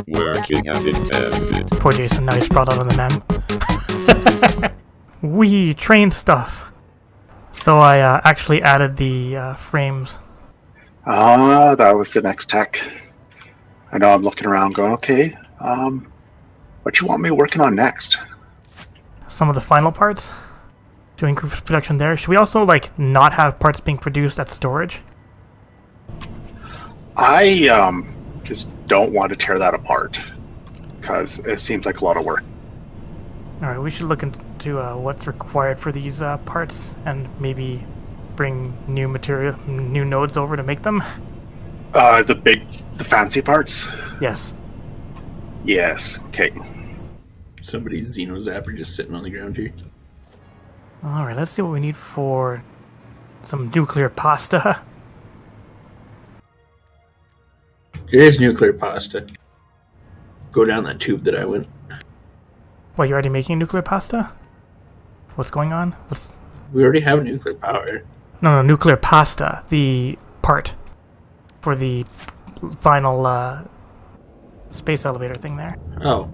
Working as intended. Poor Jason, now he's brought out on the mem. We train stuff. So I actually added the frames. That was the next tech. I know I'm looking around going, okay, what you want me working on next? Some of the final parts to increase production there. Should we also not have parts being produced at storage? I just don't want to tear that apart because it seems like a lot of work. Alright, we should look into what's required for these parts and maybe bring new nodes over to make them. The fancy parts? Yes. Yes, okay. Somebody's Xenozapper just sitting on the ground here. Alright, let's see what we need for some nuclear pasta. There's nuclear pasta. Go down that tube that I went. What, you're already making nuclear pasta? What's going on? We already have nuclear power. No, nuclear pasta. The part for the final space elevator thing there. Oh.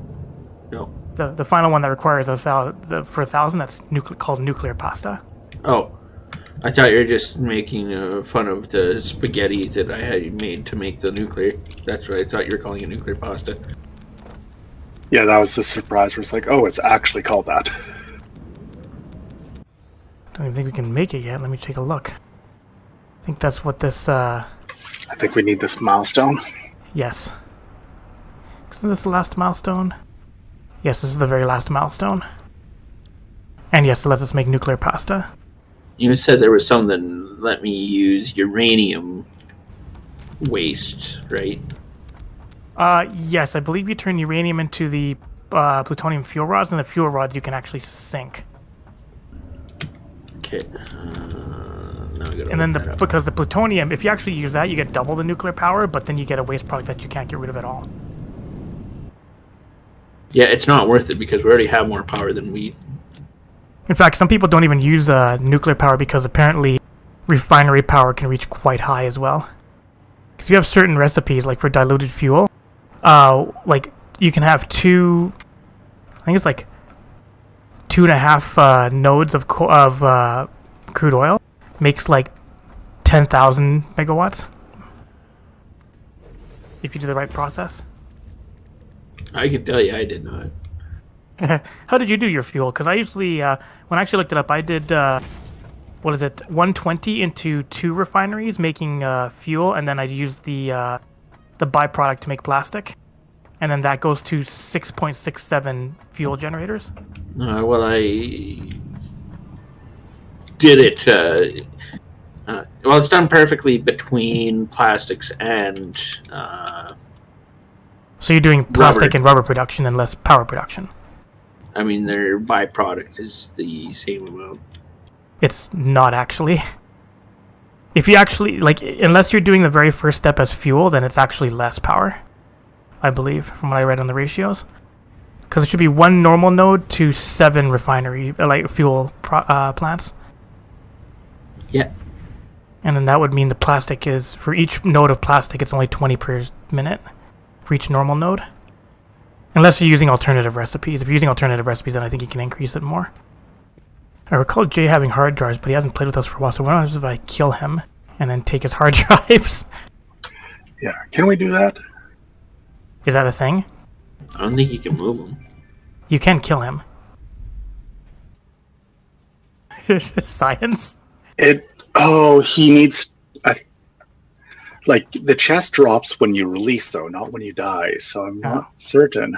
No. The final one that requires for 1,000, that's called nuclear pasta. Oh. I thought you were just making fun of the spaghetti that I had made to make the nuclear. That's what I thought you were calling it, nuclear pasta. Yeah, that was the surprise where it's like, oh, it's actually called that. Don't even think we can make it yet. Let me take a look. I think that's what this, I think we need this milestone. Yes. Isn't this the last milestone? Yes, this is the very last milestone. And yes, it lets us make nuclear pasta. You said there was something that let me use uranium waste, right? Yes, I believe you turn uranium into the plutonium fuel rods, and the fuel rods you can actually sink. Okay. Now I gotta and then look that up. because the plutonium, if you actually use that, you get double the nuclear power, but then you get a waste product that you can't get rid of at all. Yeah, it's not worth it because we already have more power than we... In fact, some people don't even use nuclear power because apparently refinery power can reach quite high as well. Because you have certain recipes, like for diluted fuel, you can have I think it's 2.5 nodes of crude oil makes 10,000 megawatts if you do the right process. I can tell you I did not. How did you do your fuel? Because I usually, when I actually looked it up, I did, 120 into 2 refineries making fuel, and then I used the byproduct to make plastic. And then that goes to 6.67 fuel generators. Well, I did it... well, it's done perfectly between plastics and... So you're doing plastic and rubber production and less power production. I mean, their byproduct is the same amount. It's not actually. If you actually, unless you're doing the very first step as fuel, then it's actually less power, I believe, from what I read on the ratios. Because it should be 1 normal node to 7 refinery, fuel plants. Yeah. And then that would mean the plastic is, for each node of plastic, it's only 20 per minute for each normal node. Unless you're using alternative recipes. If you're using alternative recipes, then I think you can increase it more. I recall Jay having hard drives, but he hasn't played with us for a while, so what happens if I kill him and then take his hard drives? Yeah, can we do that? Is that a thing? I don't think you can move them. You can kill him. Science. He needs... the chest drops when you release, though, not when you die, so I'm not certain.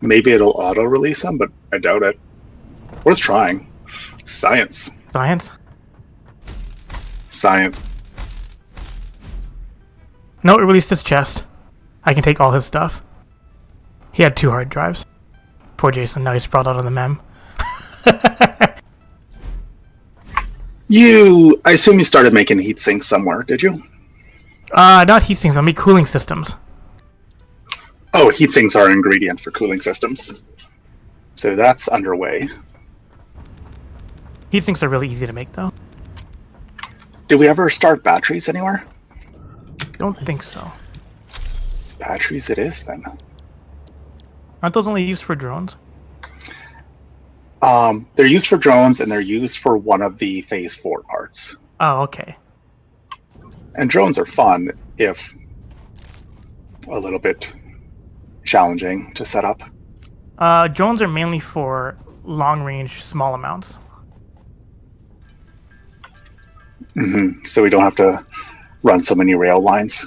Maybe it'll auto-release them, but I doubt it. Worth trying. Science. Science? Science. No, it released his chest. I can take all his stuff. He had 2 hard drives. Poor Jason, now he's sprawled out on the mem. I assume you started making heat sinks somewhere, did you? Not heat sinks, I make cooling systems. Oh, heat sinks are an ingredient for cooling systems. So that's underway. Heat sinks are really easy to make, though. Did we ever start batteries anywhere? Don't think so. Batteries it is, then. Aren't those only used for drones? They're used for drones, and they're used for one of the Phase 4 parts. Oh, okay. And drones are fun, if a little bit challenging to set up. Drones are mainly for long-range, small amounts. So we don't have to run so many rail lines.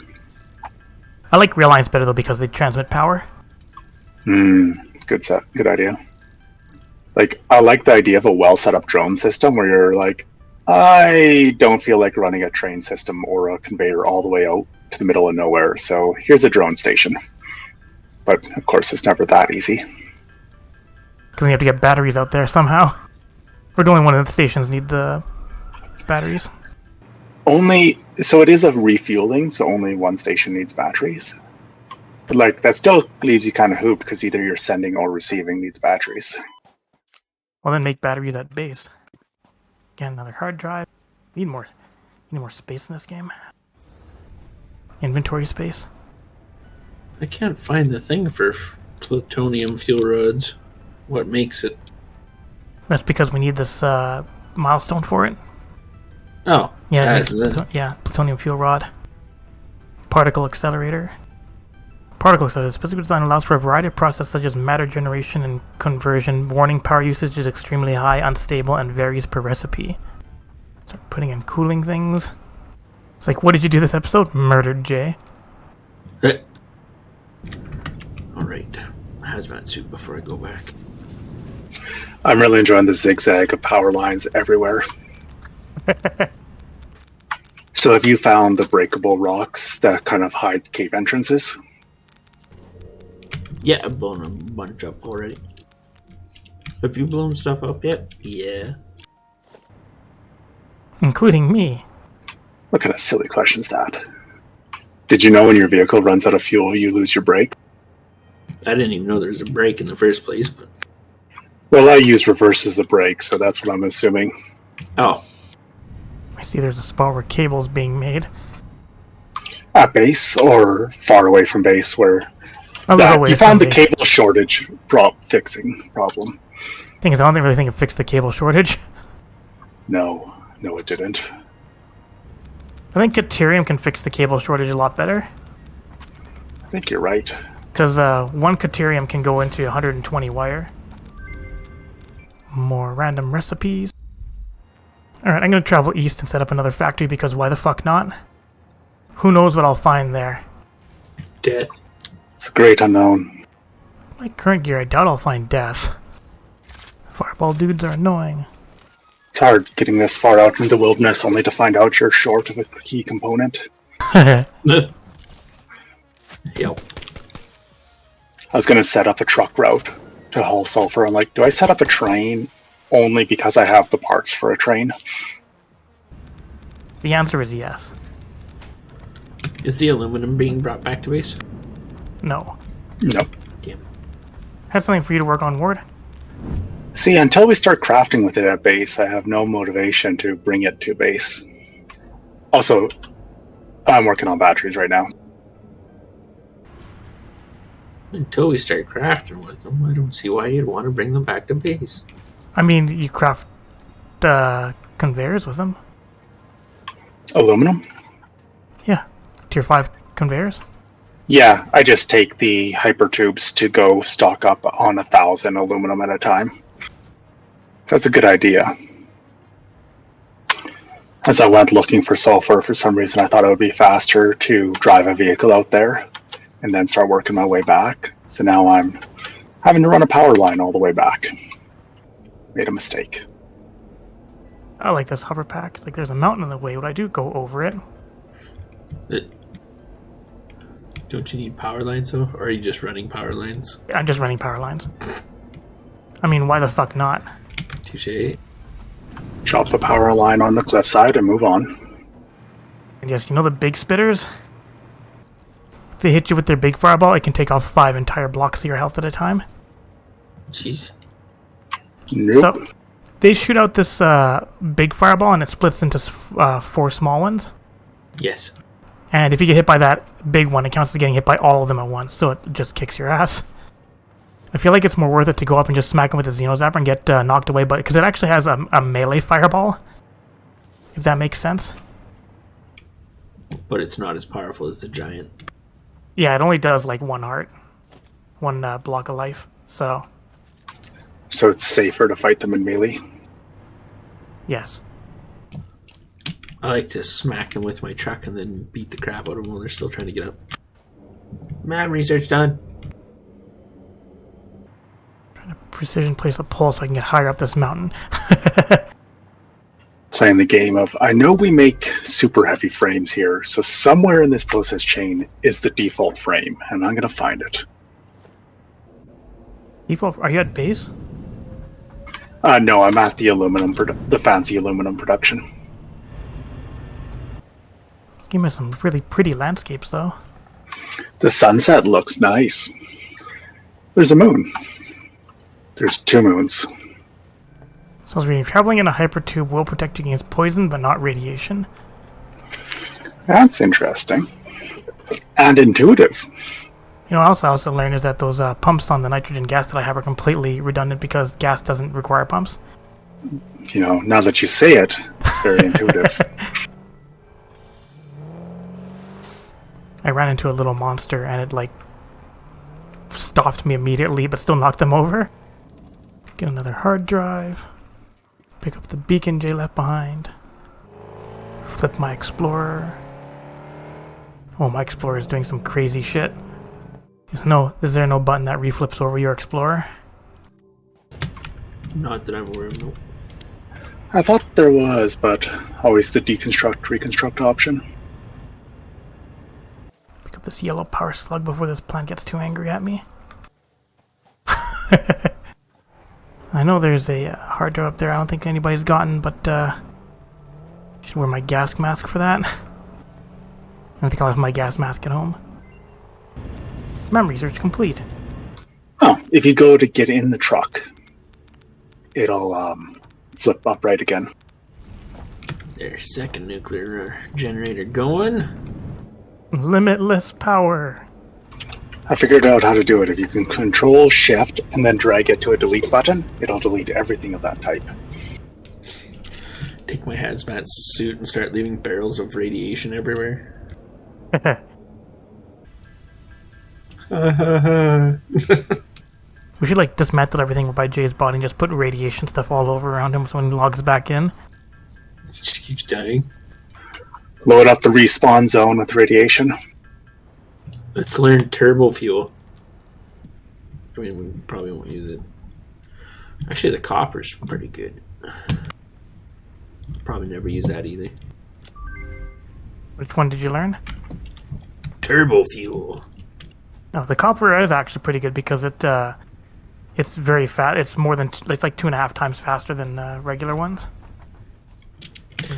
I like rail lines better, though, because they transmit power. Good idea. Like, I like the idea of a well set up drone system where you're like, I don't feel like running a train system or a conveyor all the way out to the middle of nowhere, so here's a drone station. But of course, it's never that easy. Because you have to get batteries out there somehow. Or do only one of the stations need the batteries? So it is a refueling, so only one station needs batteries. But like, that still leaves you kind of hooped, because either you're sending or receiving needs batteries. Well, then make batteries at base. Again, another hard drive. Need more space in this game. Inventory space. I can't find the thing for plutonium fuel rods. What makes it? That's because we need this milestone for it. Oh, Yeah, it makes plutonium fuel rod. Particle accelerator. Particle accelerator. Specific design allows for a variety of processes such as matter generation and conversion. Warning: power usage is extremely high, unstable, and varies per recipe. Start putting in cooling things. It's like, what did you do this episode? Murdered Jay. Alright. Hazmat suit before I go back. I'm really enjoying the zigzag of power lines everywhere. So have you found the breakable rocks that kind of hide cave entrances? Yeah, I've blown a bunch up already. Have you blown stuff up yet? Yeah. Including me. What kind of silly question is that? Did you know when your vehicle runs out of fuel, you lose your brake? I didn't even know there was a brake in the first place, but... Well, I use reverse as the brake, so that's what I'm assuming. Oh. I see there's a spot where cable's being made. At base, or far away from base, where... A little ways you found the from base. cable shortage fixing problem. Thing is, I don't really think it fixed the cable shortage. No, it didn't. I think Caterium can fix the cable shortage a lot better. I think you're right. Because one Caterium can go into 120 wire. More random recipes. Alright, I'm going to travel east and set up another factory, because why the fuck not? Who knows what I'll find there. Death. It's a great unknown. My current gear, I doubt I'll find death. Fireball dudes are annoying. It's hard getting this far out into the wilderness only to find out you're short of a key component. Yep. I was going to set up a truck route to haul sulfur. I'm like, do I set up a train only because I have the parts for a train? The answer is yes. Is the aluminum being brought back to base? No. Nope. Damn. That's something for you to work on, Ward. See, until we start crafting with it at base, I have no motivation to bring it to base. Also, I'm working on batteries right now. Until we start crafting with them, I don't see why you'd want to bring them back to base. I mean, you craft conveyors with them. Aluminum? Yeah. Tier 5 conveyors. Yeah, I just take the hypertubes to go stock up on 1,000 aluminum at a time. So that's a good idea. As I went looking for sulfur, for some reason I thought it would be faster to drive a vehicle out there and then start working my way back. So now I'm having to run a power line all the way back. Made a mistake. I like this hover pack. It's like there's a mountain in the way. Would I do go over it? Don't you need power lines, though? Or are you just running power lines? I'm just running power lines. I mean, why the fuck not? Touché. Chop the power line on the cliffside and move on. And yes, you know the big spitters? If they hit you with their big fireball, it can take off 5 entire blocks of your health at a time. Jeez. Nope. So, they shoot out this big fireball and it splits into 4 small ones. Yes. And if you get hit by that big one, it counts as getting hit by all of them at once, so it just kicks your ass. I feel like it's more worth it to go up and just smack him with a Xeno Zapper and get knocked away, but because it actually has a melee fireball, if that makes sense. But it's not as powerful as the giant. Yeah, it only does like one heart, one block of life, so... So it's safer to fight them in melee? Yes. I like to smack them with my truck and then beat the crap out of them while they're still trying to get up. Mad research done. Trying to precision place a pole so I can get higher up this mountain. Playing the game of, I know we make super heavy frames here, so somewhere in this process chain is the default frame, and I'm going to find it. Default, are you at base? No, I'm at the the fancy aluminum production. This game has some really pretty landscapes, though. The sunset looks nice. There's a moon. There's 2 moons. So I was reading, traveling in a hypertube will protect you against poison, but not radiation. That's interesting. And intuitive. You know, I also learned is that those pumps on the nitrogen gas that I have are completely redundant because gas doesn't require pumps. You know, now that you say it, it's very intuitive. I ran into a little monster and it, like, stopped me immediately, but still knocked them over. Get another hard drive. Pick up the beacon Jay left behind. Flip my Explorer. Oh, my Explorer is doing some crazy shit. Is there no button that reflips over your Explorer? Not that I'm aware of, no. I thought there was, but always the deconstruct, reconstruct option. Pick up this yellow power slug before this plant gets too angry at me. I know there's a hard drive up there I don't think anybody's gotten, but should wear my gas mask for that. I don't think I'll have my gas mask at home. Memory search complete. Oh, if you go to get in the truck, it'll flip upright again. There's second nuclear generator going. Limitless power. I figured out how to do it. If you can control shift and then drag it to a delete button, it'll delete everything of that type. Take my hazmat suit and start leaving barrels of radiation everywhere. We should like dismantle everything by Jay's body and just put radiation stuff all over around him so when he logs back in. He just keeps dying. Load up the respawn zone with radiation. Let's learn turbo fuel. I mean, we probably won't use it. Actually, the copper's pretty good. Probably never use that either. Which one did you learn? Turbo fuel. No, the copper is actually pretty good because it's very fast. It's more than it's like 2.5 times faster than regular ones.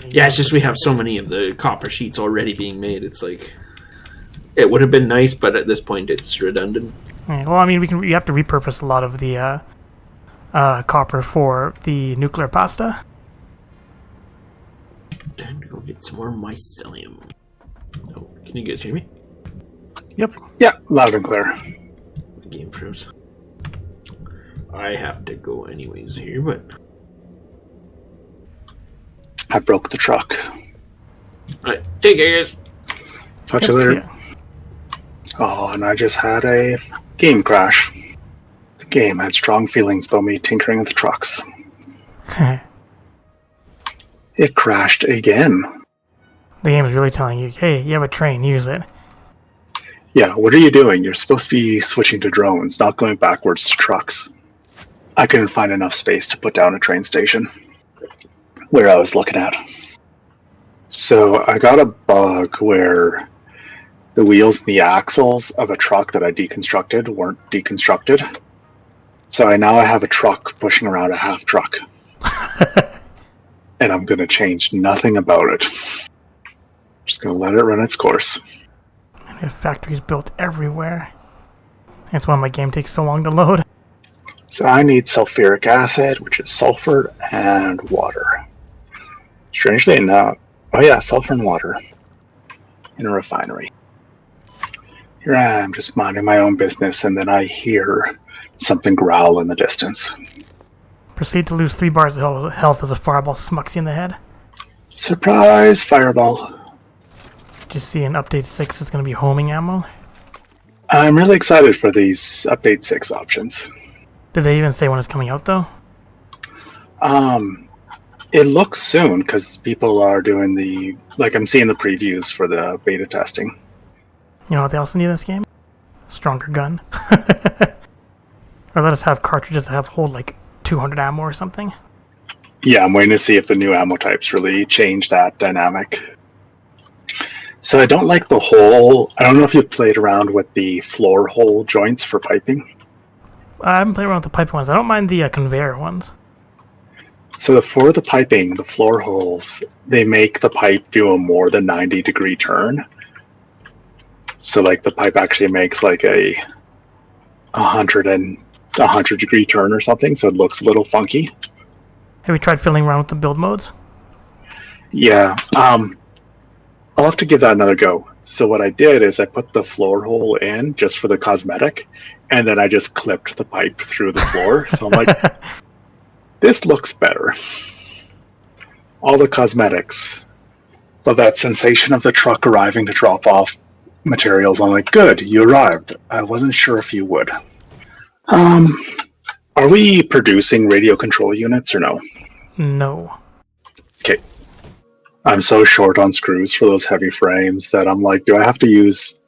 Yeah, it's just we have so many of the copper sheets already being made. It's like it would have been nice, but at this point, it's redundant. Yeah, well, I mean, we have to repurpose a lot of the copper for the nuclear pasta. Time to go get some more mycelium. Oh, can you guys hear me? Yep. Yeah, loud and clear. The game froze. I have to go anyways here, but I broke the truck. alright, take care, guys. Talk to you later. Oh, and I just had a game crash. The game had strong feelings about me tinkering with trucks. It crashed again. The game is really telling you, hey, you have a train, use it. Yeah, what are you doing? You're supposed to be switching to drones, not going backwards to trucks. I couldn't find enough space to put down a train station where I was looking at. So I got a bug where the wheels and the axles of a truck that I deconstructed weren't deconstructed. So I now have a truck pushing around a half truck. And I'm going to change nothing about it. Just going to let it run its course. And we have factories built everywhere. That's why my game takes so long to load. So I need sulfuric acid, which is sulfur and water. Strangely enough, oh yeah, sulfur and water. in a refinery. Here I am, just minding my own business, and then I hear something growl in the distance. Proceed to lose 3 bars of health as a fireball smucks you in the head. Surprise fireball. Did you see in Update 6 it's going to be homing ammo? I'm really excited for these Update 6 options. Did they even say when it's coming out, though? It looks soon, because people are doing the... Like, I'm seeing the previews for the beta testing. You know what they also need in this game? Stronger gun. Or let us have cartridges that hold like 200 ammo or something. Yeah, I'm waiting to see if the new ammo types really change that dynamic. So I don't like the hole... I don't know if you've played around with the floor hole joints for piping. I haven't played around with the pipe ones. I don't mind the conveyor ones. So for the piping, the floor holes, they make the pipe do a more than 90-degree turn. So like the pipe actually makes like a 100-degree turn or something, so it looks a little funky. Have you tried fiddling around with the build modes? Yeah, I'll have to give that another go. So what I did is I put the floor hole in just for the cosmetic, and then I just clipped the pipe through the floor. So I'm like, this looks better. All the cosmetics. But that sensation of the truck arriving to drop off materials, I'm like, good, you arrived. I wasn't sure if you would. Are we producing radio control units or no? No. Okay. I'm so short on screws for those heavy frames that I'm like, do I have to use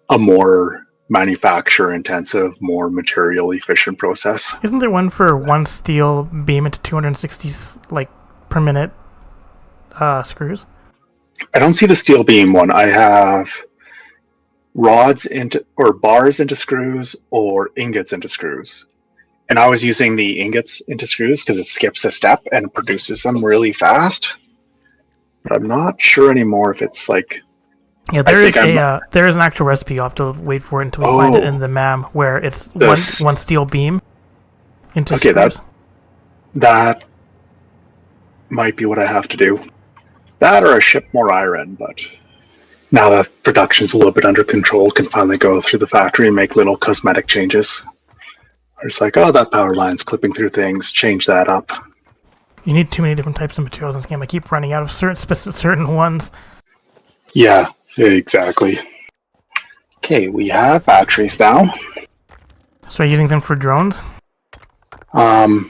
a more manufacturer-intensive, more material-efficient process? Isn't there one for 1 steel beam into 260 like per minute screws? I don't see the steel beam one. I have rods into or bars into screws or ingots into screws. And I was using the ingots into screws because it skips a step and produces them really fast. But I'm not sure anymore if it's like... Yeah, there is an actual recipe. You'll have to wait for it until we find it in the MAM, where it's one steel beam into screws. That might be what I have to do. That or I ship more iron, but now that production's a little bit under control, can finally go through the factory and make little cosmetic changes. It's like, oh, that power line's clipping through things, change that up. You need too many different types of materials in this game. I keep running out of certain ones. Yeah, exactly. Okay, we have batteries now. So are you using them for drones? I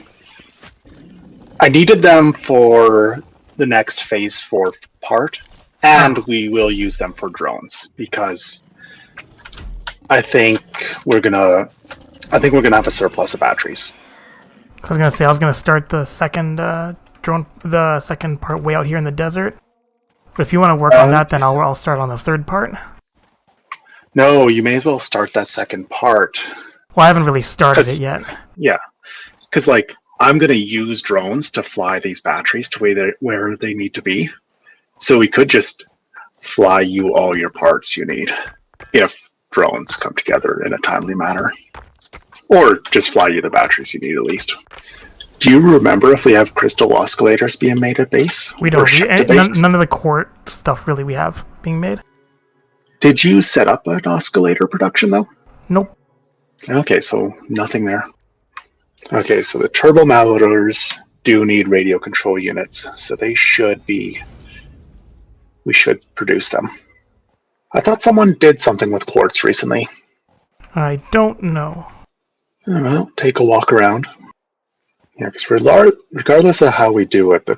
needed them for the next phase 4 part, and we will use them for drones because I think we're gonna have a surplus of batteries. I was gonna start the second the second part way out here in the desert. But if you want to work on that, then I'll start on the third part. No, you may as well start that second part. Well, I haven't really started it yet. Yeah, because like I'm gonna use drones to fly these batteries to where they need to be. So we could just fly you all your parts you need if drones come together in a timely manner. Or just fly you the batteries you need at least. Do you remember if we have crystal oscillators being made at base? We don't. None of the core stuff really we have being made. Did you set up an oscillator production though? Nope. Okay, so nothing there. Okay, so the turbo motors do need radio control units, so we should produce them. I thought someone did something with quartz recently. I don't know. Well, take a walk around. Yeah, because regardless of how we do it, the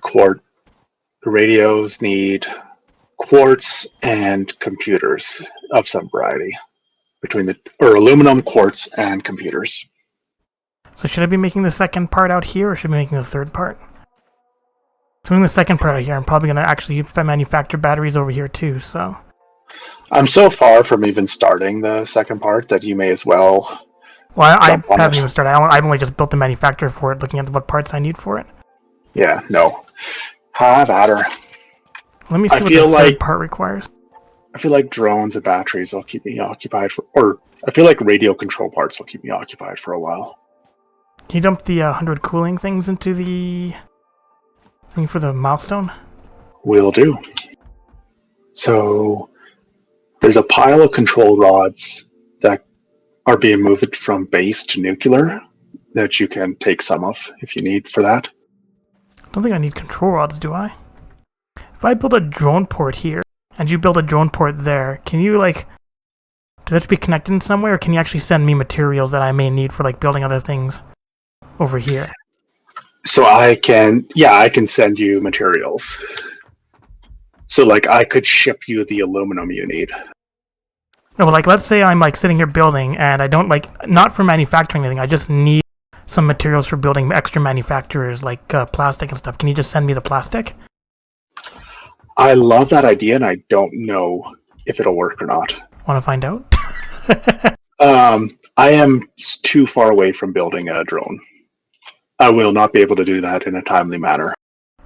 radios need quartz and computers of some variety. Aluminum, quartz, and computers. So should I be making the second part out here, or should I be making the third part? So I'm doing the second part out here. I'm probably going to actually manufacture batteries over here too, so... I'm so far from even starting the second part that you may as well... Well, I haven't even started. I've only just built the manufacturer for it, looking at what parts I need for it. Yeah, no. Have at her. Let me see what the third part requires. I feel like drones and batteries will keep me occupied or I feel like radio control parts will keep me occupied for a while. Can you dump the 100 cooling things into the thing for the milestone? Will do. So, There's a pile of control rods that are being moved from base to nuclear that you can take some of if you need for that. I don't think I need control rods, do I? If I build a drone port here, and you build a drone port there, can you, like... Do that be connected in some way, or can you actually send me materials that I may need for, like, building other things over here? So I can send you materials. So, like, I could ship you the aluminum you need. No, but, like, let's say I'm, like, sitting here building, and I don't, like, not for manufacturing anything, I just need some materials for building extra manufacturers, like plastic and stuff. Can you just send me the plastic? I love that idea, and I don't know if it'll work or not. Want to find out? I am too far away from building a drone. I will not be able to do that in a timely manner.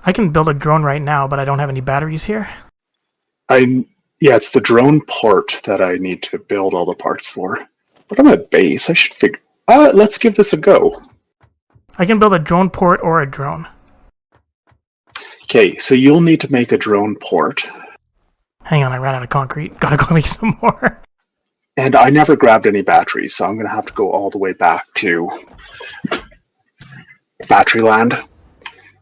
I can build a drone right now, but I don't have any batteries here. Yeah, it's the drone port that I need to build all the parts for. But I'm at base. I should figure... let's give this a go. I can build a drone port or a drone. Okay, so you'll need to make a drone port. Hang on, I ran out of concrete. Gotta go make some more. And I never grabbed any batteries, so I'm going to have to go all the way back to battery land.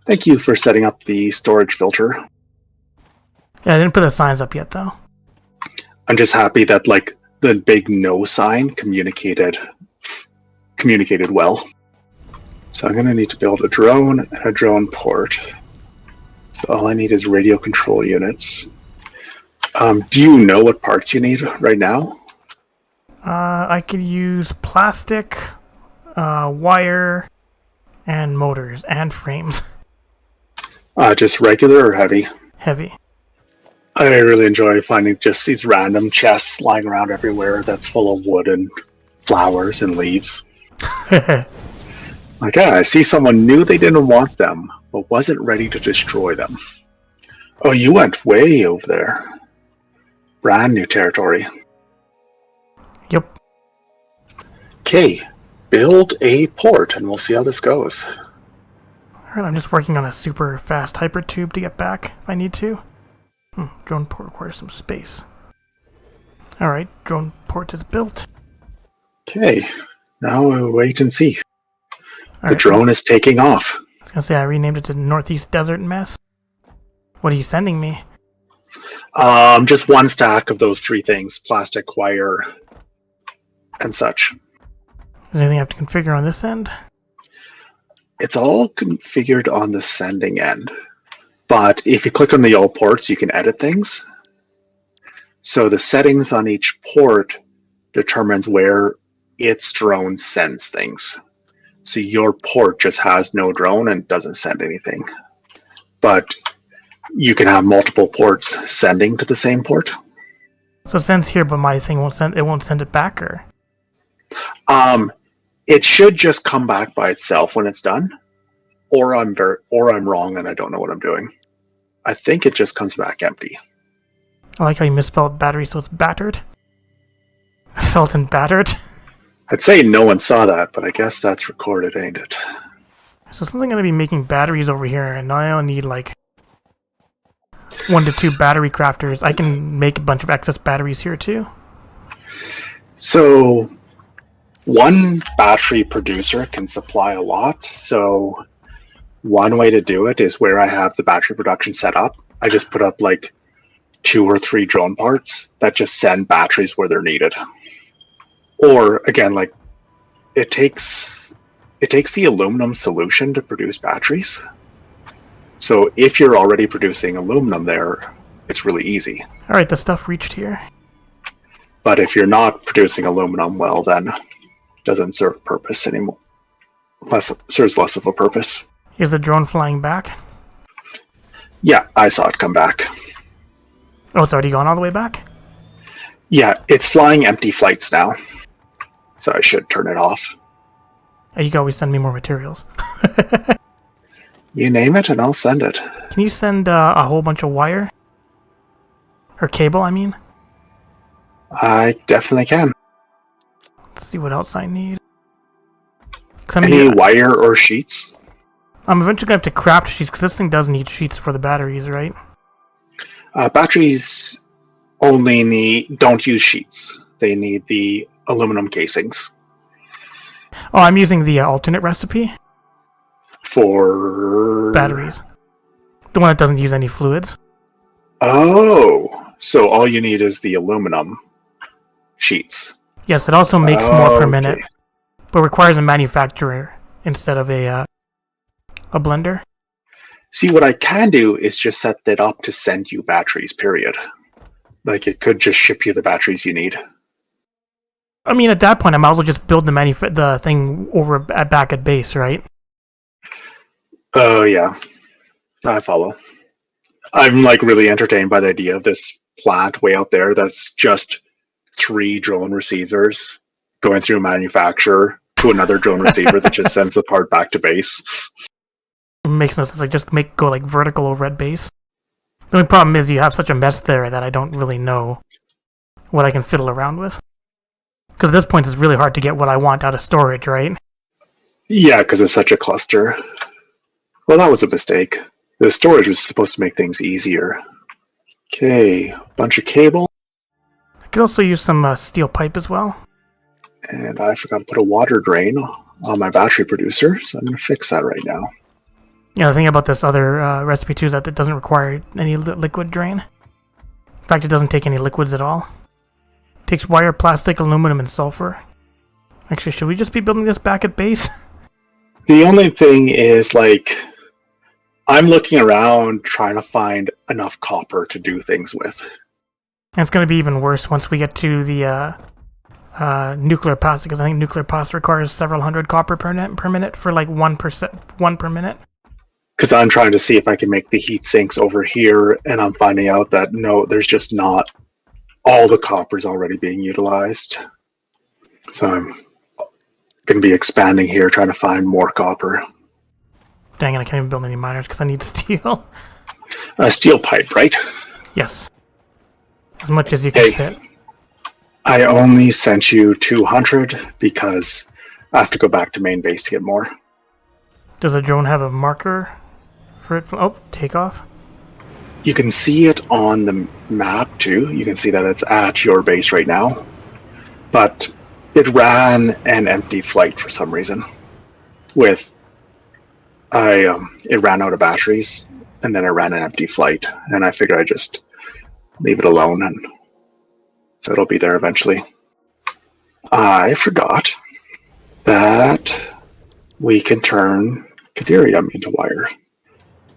Thank you for setting up the storage filter. Yeah, I didn't put the signs up yet, though. I'm just happy that, like, the big no sign communicated well. So I'm going to need to build a drone and a drone port. So all I need is radio control units. Do you know what parts you need right now? I could use plastic, wire, and motors, and frames. Just regular or heavy? Heavy. I really enjoy finding just these random chests lying around everywhere that's full of wood and flowers and leaves. Like, I see someone knew they didn't want them, but wasn't ready to destroy them. Oh, you went way over there. Brand new territory. Yep. Okay, build a port and we'll see how this goes. Alright, I'm just working on a super fast hypertube to get back if I need to. Drone port requires some space. Alright, drone port is built. Okay, now we'll wait and see. All the drone is taking off. I was gonna say I renamed it to Northeast Desert Mess. What are you sending me? Just one stack of those three things: plastic, wire, and such. Is there anything I have to configure on this end? It's all configured on the sending end. But if you click on the all ports, you can edit things. So the settings on each port determines where its drone sends things. So your port just has no drone and doesn't send anything. But you can have multiple ports sending to the same port. So it sends here, but my thing won't send it back, or? It should just come back by itself when it's done. Or I'm wrong and I don't know what I'm doing. I think it just comes back empty. I like how you misspelled battery, so it's battered. Salt and battered. I'd say no one saw that, but I guess that's recorded, ain't it? So since I'm going to be making batteries over here, and I only need like 1 to 2 battery crafters, I can make a bunch of excess batteries here too. So one battery producer can supply a lot. So one way to do it is where I have the battery production set up. I just put up like 2 or 3 drone parts that just send batteries where they're needed. Or again, like it takes the aluminum solution to produce batteries. So if you're already producing aluminum there, it's really easy. All right, the stuff reached here. But if you're not producing aluminum, well, then it doesn't serve a purpose anymore. Serves less of a purpose. Here's the drone flying back. Yeah, I saw it come back. Oh, it's already gone all the way back? Yeah, it's flying empty flights now. So I should turn it off. You can always send me more materials. You name it and I'll send it. Can you send a whole bunch of wire? Or cable, I mean? I definitely can. Let's see what else I need. Any wire or sheets? I'm eventually going to have to craft sheets, because this thing does need sheets for the batteries, right? Batteries don't use sheets. They need the aluminum casings. Oh, I'm using the alternate recipe For batteries. The one that doesn't use any fluids. Oh, so all you need is the aluminum sheets. Yes, it also makes more per Okay. minute, but requires a manufacturer instead of a blender. See, what I can do is just set that up to send you batteries, period. Like, it could just ship you the batteries you need. I mean, at that point, I might as well just build the thing over back at base, right? Oh, yeah. I follow. I'm, like, really entertained by the idea of this plant way out there that's just 3 drone receivers going through a manufacturer to another drone receiver that just sends the part back to base. It makes no sense. Like, just go like vertical over at base. The only problem is you have such a mess there that I don't really know what I can fiddle around with. Because at this point, it's really hard to get what I want out of storage, right? Yeah, because it's such a cluster. Well, that was a mistake. The storage was supposed to make things easier. Okay, bunch of cable. I could also use some steel pipe as well. And I forgot to put a water drain on my battery producer, so I'm going to fix that right now. Yeah, the thing about this other recipe too is that it doesn't require any liquid drain. In fact, it doesn't take any liquids at all. It takes wire, plastic, aluminum, and sulfur. Actually, should we just be building this back at base? The only thing is, like, I'm looking around trying to find enough copper to do things with. And it's going to be even worse once we get to the nuclear pasta, because I think nuclear pasta requires several hundred copper per minute for like 1 per minute. Because I'm trying to see if I can make the heat sinks over here, and I'm finding out that no, there's just not. All the copper's already being utilized. So I'm going to be expanding here, trying to find more copper. Dang it, I can't even build any miners because I need steel. Steel pipe, right? Yes. As much as you can fit. I only sent you 200 because I have to go back to main base to get more. Does the drone have a marker for it? Oh, takeoff. You can see it on the map too. You can see that it's at your base right now. But it ran an empty flight for some reason. It ran out of batteries, and then it ran an empty flight. And I figured I'd just leave it alone, and so it'll be there eventually. I forgot that we can turn cadmium into wire.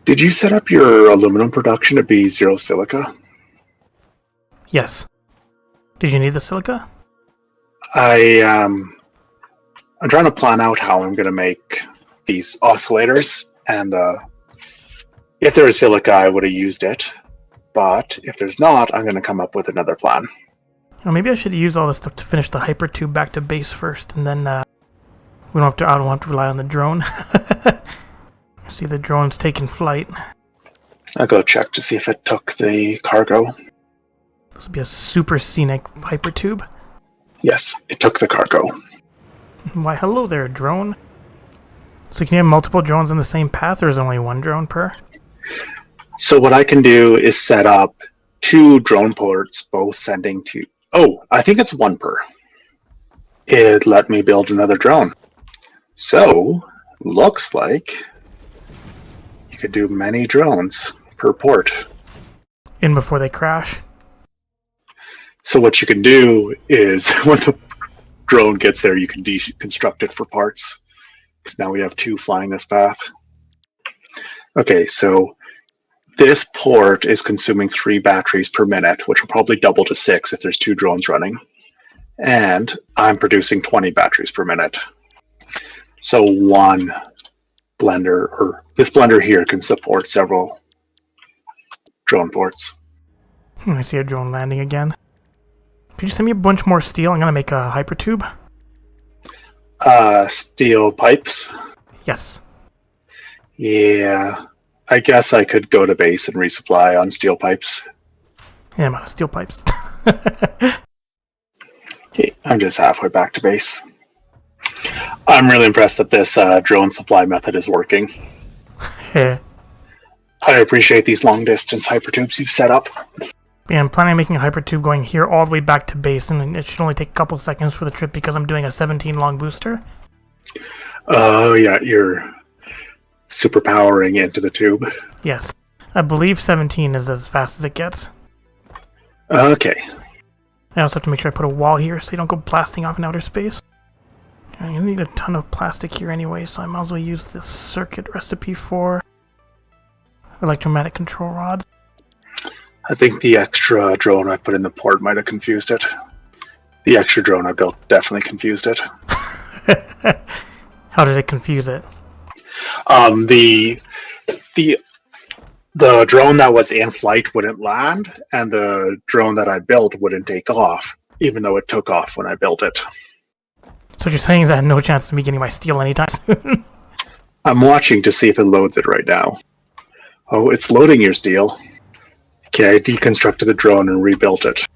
Did you set up your aluminum production to be 0 silica? Yes. Did you need the silica? I'm trying to plan out how I'm going to make these oscillators, and if there is silica, I would have used it. But if there's not, I'm going to come up with another plan. Maybe I should use all this stuff to finish the hypertube back to base first, and then I don't have to rely on the drone. See, the drone's taking flight. I'll go check to see if it took the cargo. This will be a super scenic hypertube. Yes, it took the cargo. Why, hello there, drone. So can you have multiple drones on the same path, or is there only one drone per? So what I can do is set up 2 drone ports, both sending to... Oh, I think it's 1 per. It let me build another drone. So, looks like you could do many drones per port. In before they crash? So what you can do is, when the drone gets there, you can deconstruct it for parts. Because now we have 2 flying this path. Okay, so this port is consuming 3 batteries per minute, which will probably double to 6 if there's 2 drones running. And I'm producing 20 batteries per minute. So one blender, or this blender here, can support several drone ports. I see a drone landing again. Could you send me a bunch more steel? I'm going to make a hypertube. Steel pipes? Yes. Yeah. I guess I could go to base and resupply on steel pipes. Yeah, I'm out of steel pipes. Okay, I'm just halfway back to base. I'm really impressed that this drone supply method is working. Yeah. I appreciate these long distance hypertubes you've set up. Yeah, I'm planning on making a hypertube going here all the way back to base, and it should only take a couple seconds for the trip because I'm doing a 17 long booster. Oh, yeah, you're superpowering into the tube. Yes. I believe 17 is as fast as it gets. Okay. I also have to make sure I put a wall here so you don't go blasting off in outer space. You need a ton of plastic here anyway, so I might as well use this circuit recipe for electromagnetic control rods. I think the extra drone I put in the port might have confused it. The extra drone I built definitely confused it. How did it confuse it? The drone that was in flight wouldn't land, and the drone that I built wouldn't take off, even though it took off when I built it. So what you're saying is I have no chance of me getting my steel anytime soon? I'm watching to see if it loads it right now. Oh, it's loading your steel. Okay, I deconstructed the drone and rebuilt it.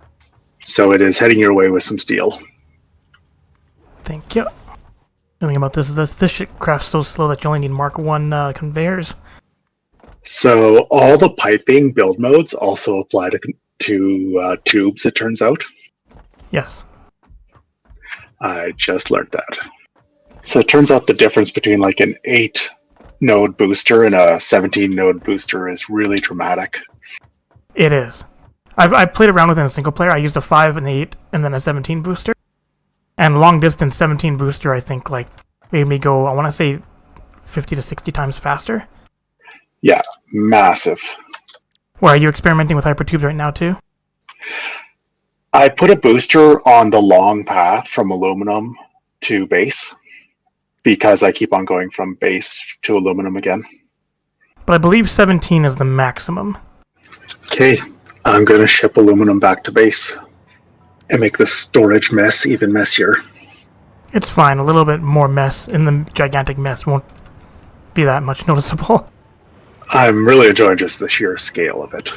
So it is heading your way with some steel. Thank you. The thing about this is this shit crafts so slow that you only need Mark 1 conveyors. So all the piping build modes also apply to tubes, it turns out. Yes. I just learned that. So it turns out the difference between like an 8-node booster and a 17-node booster is really dramatic. It is. I played around with it in a single player. I used a 5, an 8, and then a 17 booster. And long distance 17 booster, I think, like, made me go, I want to say, 50 to 60 times faster. Yeah, massive. Or are you experimenting with hypertubes right now, too? I put a booster on the long path from aluminum to base, because I keep on going from base to aluminum again. But I believe 17 is the maximum. Okay, I'm going to ship aluminum back to base and make the storage mess even messier. It's fine. A little bit more mess in the gigantic mess won't be that much noticeable. I'm really enjoying just the sheer scale of it.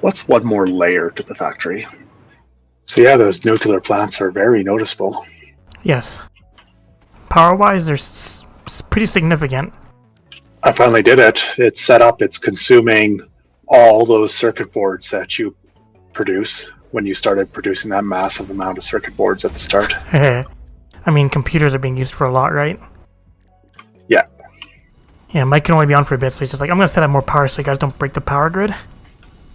What's one more layer to the factory? So yeah, those nuclear plants are very noticeable. Yes. Power-wise, they're pretty significant. I finally did it. It's set up. It's consuming all those circuit boards that you produce when you started producing that massive amount of circuit boards at the start. I mean, computers are being used for a lot, right? Yeah. Yeah, Mike can only be on for a bit, so he's just like, I'm going to set up more power so you guys don't break the power grid.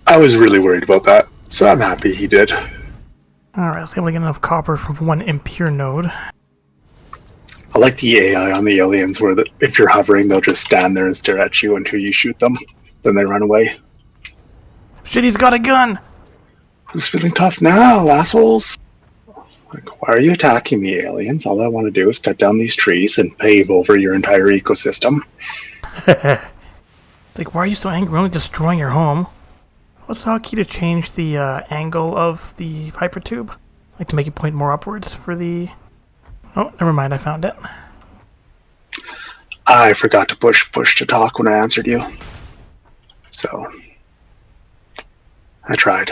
I was really worried about that, so I'm happy he did. Alright, I was able to get enough copper from one impure node. I like the AI on the aliens where if you're hovering, they'll just stand there and stare at you until you shoot them. Then they run away. Shit, he's got a gun! Who's feeling tough now, assholes? Like, why are you attacking the aliens? All I want to do is cut down these trees and pave over your entire ecosystem. It's like, why are you so angry? We're only destroying your home. What's the hotkey to change the angle of the hypertube? Like to make it point more upwards for the... Oh, never mind, I found it. I forgot to push to talk when I answered you. So, I tried.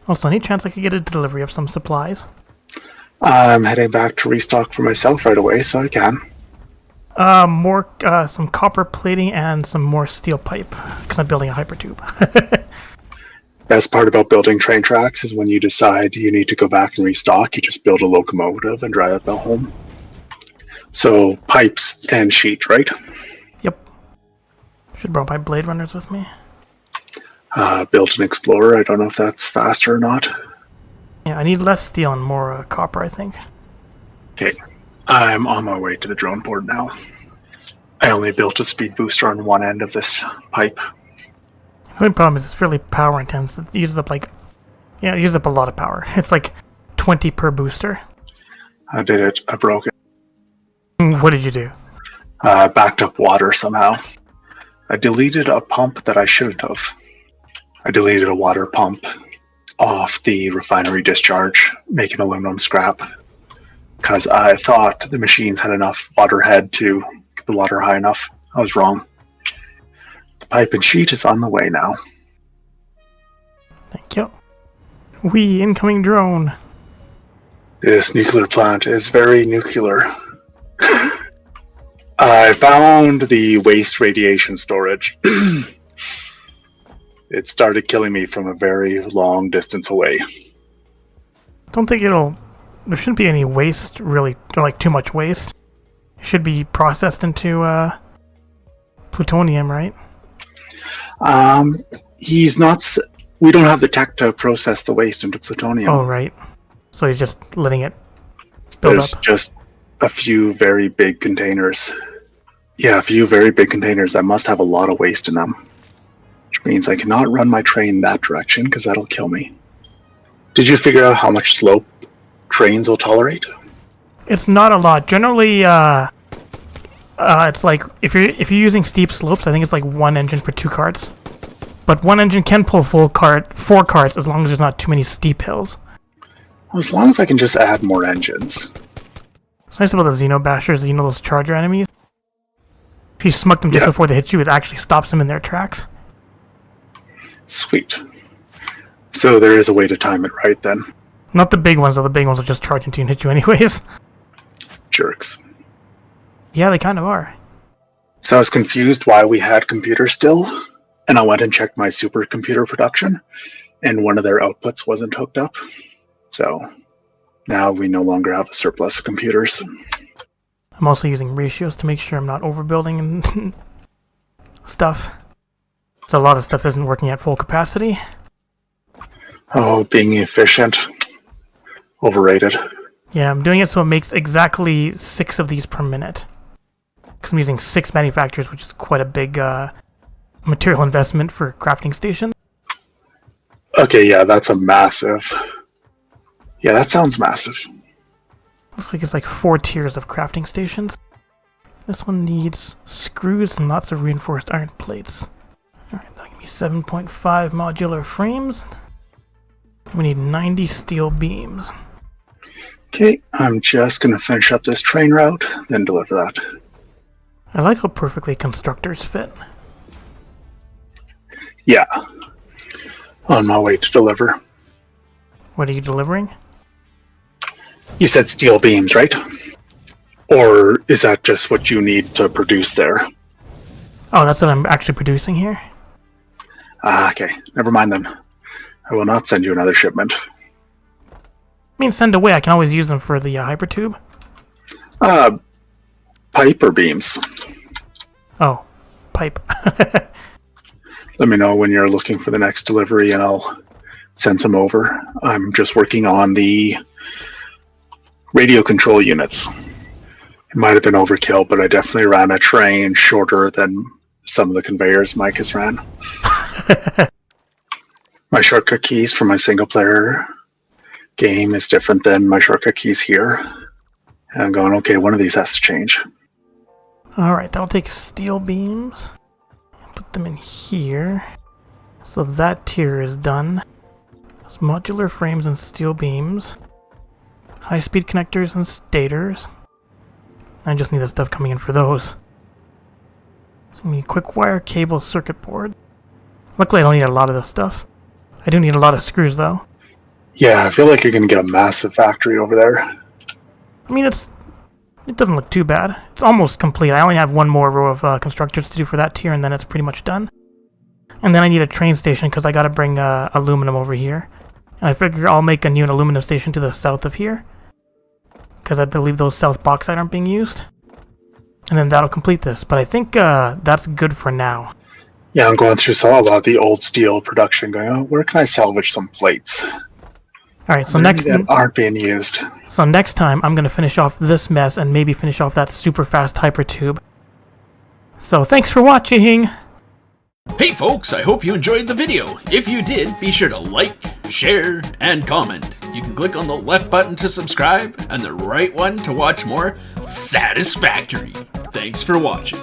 Also, any chance I could get a delivery of some supplies? I'm heading back to restock for myself right away, so I can. Some copper plating and some more steel pipe, because I'm building a hypertube. Best part about building train tracks is when you decide you need to go back and restock, you just build a locomotive and drive it home. So, pipes and sheet, right? Yep. Should brought my Blade Runners with me. Built an Explorer. I don't know if that's faster or not. Yeah, I need less steel and more copper, I think. Okay, I'm on my way to the drone board now. I only built a speed booster on one end of this pipe. The only problem is it's fairly power intense. It uses up it uses up a lot of power. It's like 20 per booster. I did it. I broke it. What did you do? Backed up water somehow. I deleted a pump that I shouldn't have. I deleted a water pump off the refinery discharge, making aluminum scrap, because I thought the machines had enough water head to get the water high enough. I was wrong. The pipe and sheet is on the way now. Thank you. Incoming drone. This nuclear plant is very nuclear. I found the waste radiation storage. It started killing me from a very long distance away. Don't think there shouldn't be any waste, really, or like too much waste. It should be processed into plutonium, right? He's not. We don't have the tech to process the waste into plutonium. Oh, right. So he's just letting it build There's up. just a few very big containers. Yeah, a few very big containers that must have a lot of waste in them. Which means I cannot run my train that direction, because that'll kill me. Did you figure out how much slope trains will tolerate? It's not a lot. Generally, it's like if you're using steep slopes, I think it's like 1 engine for 2 carts. But 1 engine can pull 4 carts as long as there's not too many steep hills. As long as I can just add more engines. It's nice about the Xenobashers, you know, those charger enemies. If you smuck them just before they hit you, it actually stops them in their tracks. Sweet. So there is a way to time it right then. Not the big ones, though. The big ones will just charge into you and hit you anyways. Jerks. Yeah, they kind of are. So I was confused why we had computers still, and I went and checked my supercomputer production, and one of their outputs wasn't hooked up. So now we no longer have a surplus of computers. I'm also using ratios to make sure I'm not overbuilding and stuff. So a lot of stuff isn't working at full capacity. Oh, being efficient. Overrated. Yeah, I'm doing it so it makes exactly 6 of these per minute. Because I'm using 6 manufacturers, which is quite a big material investment for crafting station. Okay, yeah, that's a massive... Yeah, that sounds massive. Looks like it's like 4 tiers of crafting stations. This one needs screws and lots of reinforced iron plates. Alright, that'll give me 7.5 modular frames. We need 90 steel beams. Okay, I'm just going to finish up this train route, then deliver that. I like how perfectly constructors fit. Yeah. On my way to deliver. What are you delivering? You said steel beams, right? Or is that just what you need to produce there? Oh, that's what I'm actually producing here? Ah, okay. Never mind then. I will not send you another shipment. I mean, send away. I can always use them for the hypertube. Pipe or beams? Oh, pipe. Let me know when you're looking for the next delivery and I'll send some over. I'm just working on the radio control units. It might have been overkill, but I definitely ran a train shorter than some of the conveyors Mike has ran. My shortcut keys for my single player game is different than my shortcut keys here. And I'm going, okay, one of these has to change. Alright, that'll take steel beams. Put them in here. So that tier is done. There's modular frames and steel beams. High-speed connectors and stators. I just need the stuff coming in for those. So we need quick wire, cable, circuit board. Luckily I don't need a lot of this stuff. I do need a lot of screws though. Yeah, I feel like you're going to get a massive factory over there. I mean, it doesn't look too bad. It's almost complete. I only have one more row of constructors to do for that tier, and then it's pretty much done. And then I need a train station, because I got to bring aluminum over here. And I figure I'll make a new aluminum station to the south of here, because I believe those south bauxite aren't being used. And then that'll complete this. But I think that's good for now. Yeah, I'm going through a lot of the old steel production, going, oh, where can I salvage some plates? Alright, so that aren't being used. So next time, I'm going to finish off this mess and maybe finish off that super fast hypertube. So thanks for watching! Hey folks, I hope you enjoyed the video. If you did, be sure to like, share, and comment. You can click on the left button to subscribe and the right one to watch more Satisfactory. Thanks for watching.